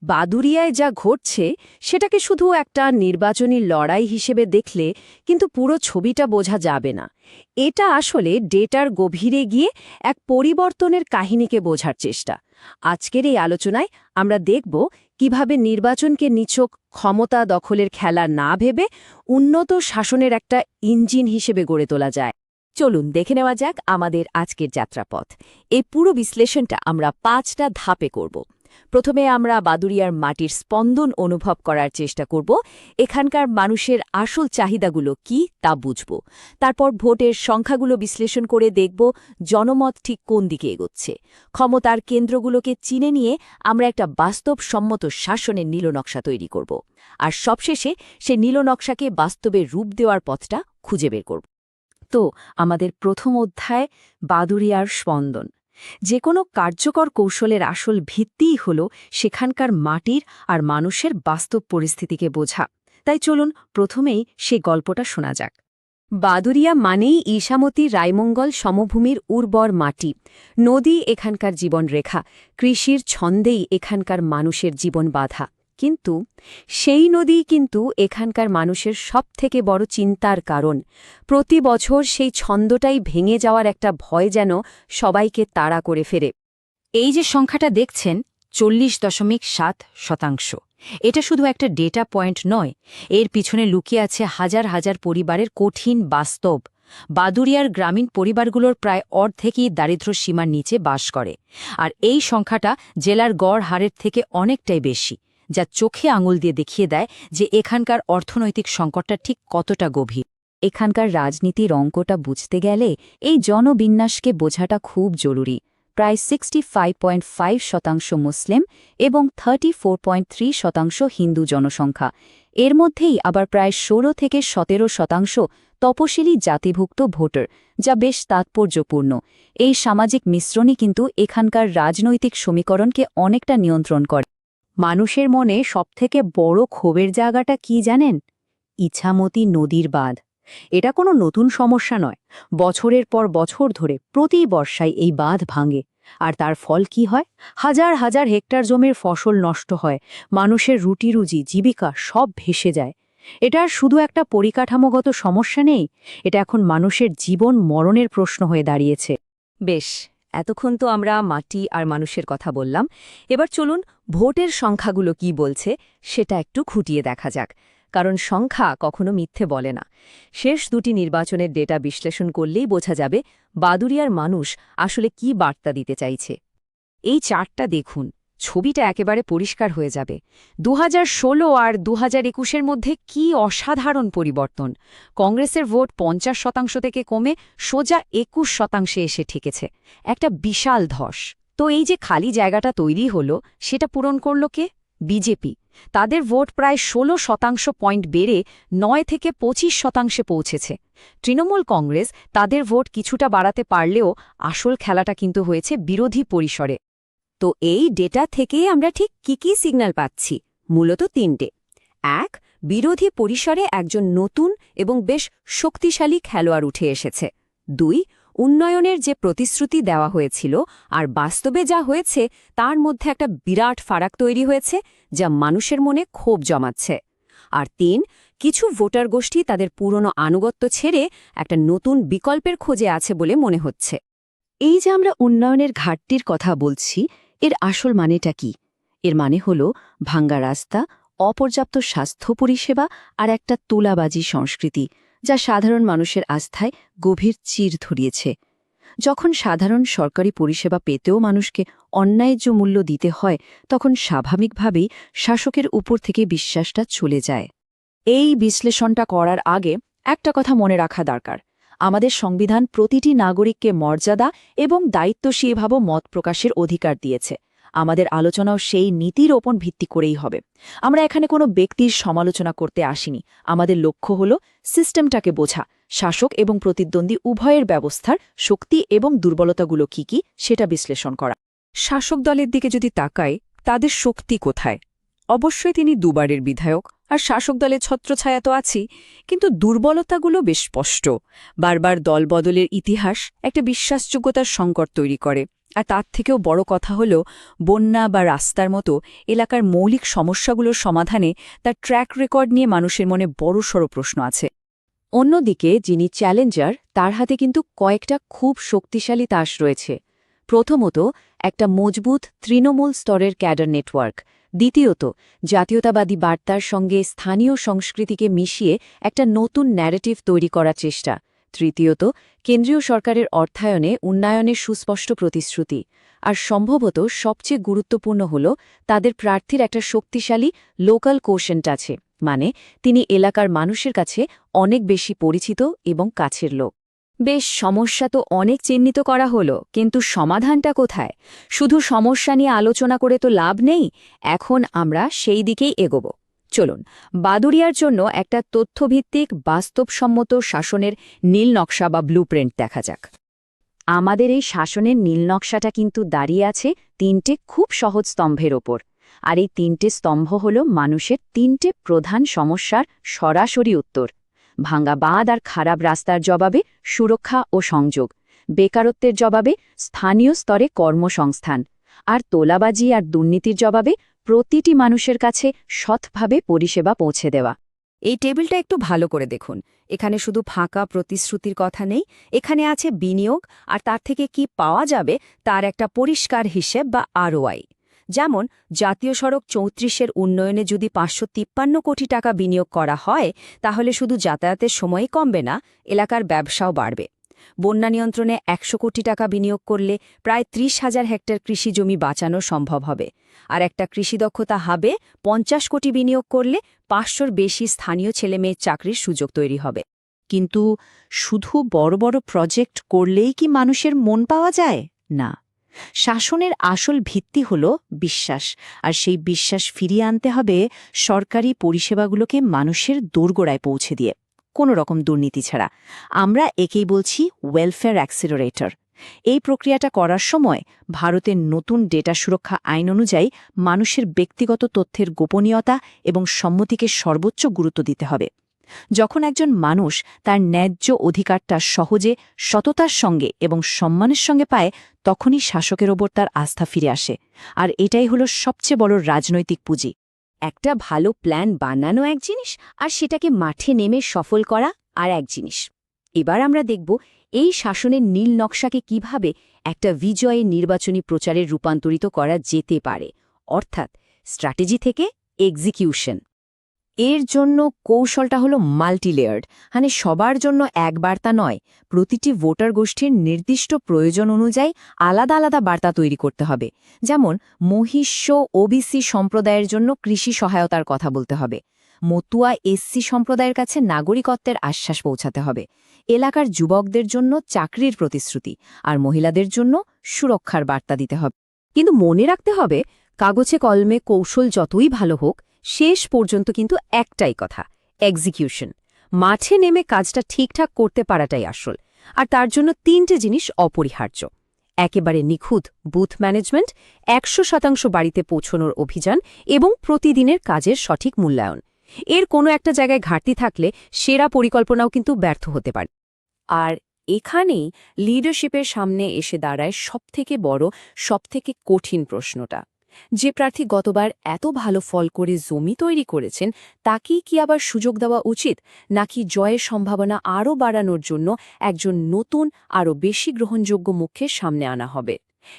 বাদুড়িয়ায় যা ঘটছে সেটাকে শুধু একটা নির্বাচনী লড়াই হিসেবে দেখলে কিন্তু পুরো ছবিটা বোঝা যাবে না। এটা আসলে ডেটার গভীরে গিয়ে এক পরিবর্তনের কাহিনীকে বোঝার চেষ্টা। আজকের এই আলোচনায় আমরা দেখব কিভাবে নির্বাচনকে নিছক ক্ষমতা দখলের খেলা না ভেবে উন্নত শাসনের একটা ইঞ্জিন হিসেবে গড়ে তোলা যায়। চলুন দেখে নেওয়া যাক আমাদের আজকের যাত্রাপথ। এই পুরো বিশ্লেষণটা আমরা 5টা ধাপে করব। প্রথমে আমরা বাদুড়িয়ার মাটির স্পন্দন অনুভব করার চেষ্টা করব, এখানকার মানুষের আসল চাহিদাগুলো কি তা বুঝব। তারপর ভোটের সংখ্যাগুলো বিশ্লেষণ করে দেখব জনমত ঠিক কোন দিকে এগোচ্ছে। ক্ষমতার কেন্দ্রগুলোকে চিনে নিয়ে আমরা একটা বাস্তবসম্মত শাসনের নীলনকশা তৈরি করব। আর সবশেষে সে নীলনকশাকে বাস্তবে রূপ দেওয়ার পথটা খুঁজে বের করব। তো আমাদের প্রথম অধ্যায় বাদুড়িয়ার স্পন্দন। যে কোনো কার্যকর কৌশলের আসল ভিত্তিই হল সেখানকার মাটির আর মানুষের বাস্তব পরিস্থিতিকে বোঝা। তাই চলুন প্রথমেই সে গল্পটা শোনা যাক। বাদুড়িয়া মানেই ঈশামতী রায়মঙ্গল সমভূমির উর্বর মাটি। নদী এখানকার জীবনরেখা, কৃষির ছন্দেই এখানকার মানুষের জীবন বাঁধা। কিন্তু সেই নদীই কিন্তু এখানকার মানুষের সবথেকে বড় চিন্তার কারণ। প্রতি বছর সেই ছন্দটাই ভেঙে যাওয়ার একটা ভয় যেন সবাইকে তাড়া করে ফেরে। এই যে সংখ্যাটা দেখছেন 40.7%, এটা শুধু একটা ডেটা পয়েন্ট নয়, এর পিছনে লুকিয়ে আছে হাজার হাজার পরিবারের কঠিন বাস্তব। বাদুড়িয়ার গ্রামীণ পরিবারগুলোর প্রায় অর্ধেকই দারিদ্র্য সীমার নিচে বাস করে, আর এই সংখ্যাটা জেলার গড় হারের থেকে অনেকটাই বেশি, যা চোখে আঙুল দিয়ে দেখিয়ে দেয় যে এখানকার অর্থনৈতিক সংকটটা ঠিক কতটা গভীর। এখানকার রাজনীতির অঙ্কটা বুঝতে গেলে এই জনবিন্যাসকে বোঝাটা খুব জরুরি। প্রায় 65.5% মুসলিম এবং 34.3% হিন্দু জনসংখ্যা। এর মধ্যেই আবার প্রায় 16 থেকে 17% তপশিলি জাতিভুক্ত ভোটার, যা বেশ তাৎপর্যপূর্ণ। এই সামাজিক মিশ্রণই কিন্তু এখানকার রাজনৈতিক সমীকরণকে অনেকটা নিয়ন্ত্রণ করে। মানুষের মনে সবথেকে বড় ক্ষোভের জায়গাটা কি জানেন? ইছামতী নদীর বাঁধ। এটা কোনো নতুন সমস্যা নয়। বছরের পর বছর ধরে প্রতি বর্ষায় এই বাঁধ ভাঙে, আর তার ফল কি হয়? হাজার হাজার হেক্টর জমির ফসল নষ্ট হয়, মানুষের রুটিরুজি জীবিকা সব ভেসে যায়। এটা শুধু একটা পরিকাঠামোগত সমস্যা নেই, এটা এখন মানুষের জীবন মরণের প্রশ্ন হয়ে দাঁড়িয়েছে। বেশ, এতক্ষণ তো আমরা মাটি আর মানুষের কথা বললাম। এবার চলুন ভোটের সংখ্যাগুলো কি বলছে সেটা একটু খুঁটিয়ে দেখা যাক, কারণ সংখ্যা কখনো মিথ্যে বলে না। শেষ দুটি নির্বাচনের ডেটা বিশ্লেষণ করলেই বোঝা যাবে বাদুড়িয়ার মানুষ আসলে কি বার্তা দিতে চাইছে। এই চার্টটা দেখুন, ছবিটা একেবারে পরিষ্কার হয়ে যাবে। 2016 আর 2021-এর মধ্যে কি অসাধারণ পরিবর্তন! কংগ্রেসের ভোট 50% থেকে কমে সোজা 21% এসে ঠেকেছে। একটা বিশাল ধস। তো এই যে খালি জায়গাটা তৈরি হলো, সেটা পূরণ করল কে? বিজেপি। তাদের ভোট প্রায় 16% পয়েন্ট বেড়ে 9 থেকে 25% পৌঁছেছে। তৃণমূল কংগ্রেস তাদের ভোট কিছুটা বাড়াতে পারলেও আসল খেলাটা কিন্তু হয়েছে বিরোধী পরিসরে। তো এই ডেটা থেকে আমরা ঠিক কি সিগন্যাল পাচ্ছি? মূলত 3টে। 1, বিরোধী পরিসরে একজন নতুন এবং বেশ শক্তিশালী খেলোয়াড় উঠে এসেছে। 2, উন্নয়নের যে প্রতিশ্রুতি দেওয়া হয়েছিল আর বাস্তবে যা হয়েছে তার মধ্যে একটা বিরাট ফারাক তৈরি হয়েছে, যা মানুষের মনে ক্ষোভ জমাচ্ছে। আর 3, কিছু ভোটার গোষ্ঠী তাদের পুরনো আনুগত্য ছেড়ে একটা নতুন বিকল্পের খোঁজে আছে বলে মনে হচ্ছে। এই যে আমরা উন্নয়নের ঘাটতির কথা বলছি, এর আসল মানেটা কি? এর মানে হল ভাঙ্গা রাস্তা, অপর্যাপ্ত স্বাস্থ্য পরিষেবা আর একটা তোলাবাজি সংস্কৃতি, যা সাধারণ মানুষের আস্থায় গভীর চির ধরিয়েছে। যখন সাধারণ সরকারি পরিষেবা পেতেও মানুষকে অন্যায্য মূল্য দিতে হয়, তখন স্বাভাবিকভাবেই শাসকের উপর থেকে বিশ্বাসটা চলে যায়। এই বিশ্লেষণটা করার আগে একটা কথা মনে রাখা দরকার। আমাদের সংবিধান প্রতিটি নাগরিককে মর্যাদা এবং দায়িত্বশীলভাবে মত প্রকাশের অধিকার দিয়েছে। আমাদের আলোচনাও সেই নীতির ওপর ভিত্তি করেই হবে। আমরা এখানে কোনো ব্যক্তির সমালোচনা করতে আসিনি। আমাদের লক্ষ্য হল সিস্টেমটাকে বোঝা, শাসক এবং প্রতিদ্বন্দ্বী উভয়ের ব্যবস্থার শক্তি এবং দুর্বলতাগুলো কি সেটা বিশ্লেষণ করা। শাসক দলের দিকে যদি তাকাই, তাদের শক্তি কোথায়? অবশ্যই তিনি দুবারের বিধায়ক, আর শাসক দলের ছত্রছায়া তো আছেই, কিন্তু দুর্বলতাগুলো বেশ স্পষ্ট। বারবার দলবদলের ইতিহাস একটা বিশ্বাসযোগ্যতার সংকট তৈরি করে। আর তার থেকেও বড় কথা হল বন্যা বা রাস্তার মতো এলাকার মৌলিক সমস্যাগুলোর সমাধানে তার ট্র্যাক রেকর্ড নিয়ে মানুষের মনে বড়সড় প্রশ্ন আছে। অন্যদিকে যিনি চ্যালেঞ্জার তার হাতে কিন্তু কয়েকটা খুব শক্তিশালী তাস রয়েছে। প্রথমত, একটা মজবুত তৃণমূল স্তরের ক্যাডার নেটওয়ার্ক। দ্বিতীয়ত, জাতীয়তাবাদী বার্তার সঙ্গে স্থানীয় সংস্কৃতিকে মিশিয়ে একটা নতুন ন্যারেটিভ তৈরি করার চেষ্টা। তৃতীয়ত, কেন্দ্রীয় সরকারের অর্থায়নে উন্নয়নের সুস্পষ্ট প্রতিশ্রুতি। আর সম্ভবত সবচেয়ে গুরুত্বপূর্ণ হল তাদের প্রার্থীর একটা শক্তিশালী লোকাল কোশেন্ট আছে, মানে তিনি এলাকার মানুষের কাছে অনেক বেশি পরিচিত এবং কাছের লোক। বেশ, সমস্যা তো অনেক চিহ্নিত করা হলো, কিন্তু সমাধানটা কোথায়? শুধু সমস্যা নিয়ে আলোচনা করে তো লাভ নেই, এখন আমরা সেই দিকেই এগোব। চলুন বাদুড়িয়ার জন্য একটা তথ্যভিত্তিক বাস্তবসম্মত শাসনের নীল নকশা বা ব্লুপ্রিন্ট দেখা যাক। আমাদের এই শাসনের নীলনকশাটা কিন্তু দাঁড়িয়ে আছে তিনটে খুব সহজ স্তম্ভের ওপর। আর এই তিনটে স্তম্ভ হল মানুষের তিনটে প্রধান সমস্যার সরাসরি উত্তর। ভাঙা বাঁধ আর খারাপ রাস্তার জবাবে সুরক্ষা ও সংযোগ, বেকারত্বের জবাবে স্থানীয় স্তরে কর্মসংস্থান, আর তোলাবাজি আর দুর্নীতির জবাবে প্রতিটি মানুষের কাছে সৎভাবে পরিষেবা পৌঁছে দেওয়া। এই টেবিলটা একটু ভালো করে দেখুন। এখানে শুধু ফাঁকা প্রতিশ্রুতির কথা নেই, এখানে আছে বিনিয়োগ আর তার থেকে কি পাওয়া যাবে তার একটা পরিষ্কার হিসেব বা ROI। যেমন জাতীয় সড়ক ৩৪-এর উন্নয়নে যদি ৫৫৩ কোটি টাকা বিনিয়োগ করা হয়, তাহলে শুধু যাতায়াতের সময়ই কমবে না, এলাকার ব্যবসাও বাড়বে। বন্যা নিয়ন্ত্রণে ১০০ কোটি টাকা বিনিয়োগ করলে প্রায় ৩০,০০০ হেক্টর কৃষি জমি বাঁচানো সম্ভব হবে। আর একটা কৃষি দক্ষতা হাবে ৫০ কোটি বিনিয়োগ করলে ৫০০-র বেশি স্থানীয় ছেলেমেয়ের চাকরির সুযোগ তৈরি হবে। কিন্তু শুধু বড় বড় প্রজেক্ট করলেই কি মানুষের মন পাওয়া যায়? না, শাসনের আসল ভিত্তি হল বিশ্বাস, আর সেই বিশ্বাস ফিরিয়ে আনতে হবে সরকারি পরিষেবাগুলোকে মানুষের দোরগোড়ায় পৌঁছে দিয়ে, কোনো রকম দুর্নীতি ছাড়া। আমরা একেই বলছি ওয়েলফেয়ার অ্যাক্সিলারেটর। এই প্রক্রিয়াটা করার সময় ভারতের নতুন ডেটা সুরক্ষা আইন অনুযায়ী মানুষের ব্যক্তিগত তথ্যের গোপনীয়তা এবং সম্মতিকে সর্বোচ্চ গুরুত্ব দিতে হবে। যখন একজন মানুষ তার ন্যায্য অধিকারটা সহজে, সততার সঙ্গে এবং সম্মানের সঙ্গে পায়, তখনই শাসকের ওপর তার আস্থা ফিরে আসে। আর এটাই হলো সবচেয়ে বড় রাজনৈতিক পুঁজি। একটা ভালো প্ল্যান বানানো এক জিনিস, আর সেটাকে মাঠে নেমে সফল করা আর এক জিনিস। এবার আমরা দেখব এই শাসনের নীল নকশাকে কিভাবে একটা বিজয়ী নির্বাচনী প্রচারে রূপান্তরিত করা যেতে পারে, অর্থাৎ স্ট্র্যাটেজি থেকে এক্সিকিউশন। এর জন্য কৌশলটা হলো মাল্টিলেয়ার্ড, মানে সবার জন্য এক বার্তা নয়, প্রতিটি ভোটার গোষ্ঠীর নির্দিষ্ট প্রয়োজন অনুযায়ী আলাদা আলাদা বার্তা তৈরি করতে হবে। যেমন মহিষ্য ওবিসি সম্প্রদায়ের জন্য কৃষি সহায়তার কথা বলতে হবে, মতুয়া এসসি সম্প্রদায়ের কাছে নাগরিকত্বের আশ্বাস পৌঁছাতে হবে, এলাকার যুবকদের জন্য চাকরির প্রতিশ্রুতি, আর মহিলাদের জন্য সুরক্ষার বার্তা দিতে হবে। কিন্তু মনে রাখতে হবে, কাগজে কলমে কৌশল যতই ভালো হোক, শেষ পর্যন্ত কিন্তু একটাই কথা, এক্সিকিউশন। মাঠে নেমে কাজটা ঠিকঠাক করতে পারাটাই আসল। আর তার জন্য তিনটে জিনিস অপরিহার্য: একেবারে নিখুঁত বুথ ম্যানেজমেন্ট, ১০০% বাড়িতে পৌঁছনোর অভিযান এবং প্রতিদিনের কাজের সঠিক মূল্যায়ন। এর কোনো একটা জায়গায় ঘাটতি থাকলে সেরা পরিকল্পনাও কিন্তু ব্যর্থ হতে পারে। আর এখানেই লিডারশিপের সামনে এসে দাঁড়ায় সবথেকে বড়, সবথেকে কঠিন প্রশ্নটা। যে প্রার্থী গতবার এত ভালো ফল করে জমি তৈরি করেছেন, তাকেই কি আবার সুযোগ দেওয়া উচিত, নাকি জয়ের সম্ভাবনা আরও বাড়ানোর জন্য একজন নতুন, আরও বেশি গ্রহণযোগ্য মুখকে সামনে আনা হবে?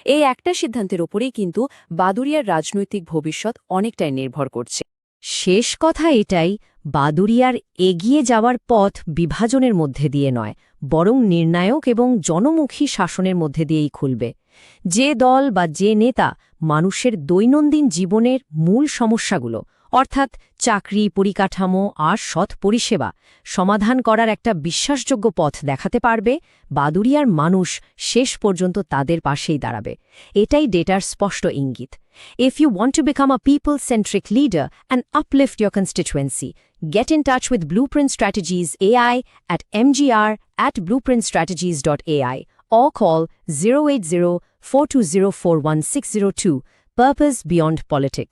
এই একটা সিদ্ধান্তের ওপরেই কিন্তু বাদুড়িয়ার রাজনৈতিক ভবিষ্যৎ অনেকটাই নির্ভর করছে। শেষ কথা এটাই, বাদুড়িয়ার এগিয়ে যাওয়ার পথ বিভাজনের মধ্যে দিয়ে নয়, বরং নির্ণায়ক এবং জনমুখী শাসনের মধ্যে দিয়েই খুলবে। যে দল বা যে নেতা মানুষের দৈনন্দিন জীবনের মূল সমস্যাগুলো, অর্থাৎ চাকরি, পরিকাঠামো আর সৎ পরিষেবা সমাধান করার একটা বিশ্বাসযোগ্য পথ দেখাতে পারবে, বাদুড়িয়ার মানুষ শেষ পর্যন্ত তাদের পাশেই দাঁড়াবে। এটাই ডেটার স্পষ্ট ইঙ্গিত। If you want to become a people-centric leader and uplift your constituency, get in touch with Blueprint Strategies AI at mgr@blueprintstrategies.ai or call 080-420-41602. Purpose beyond politics.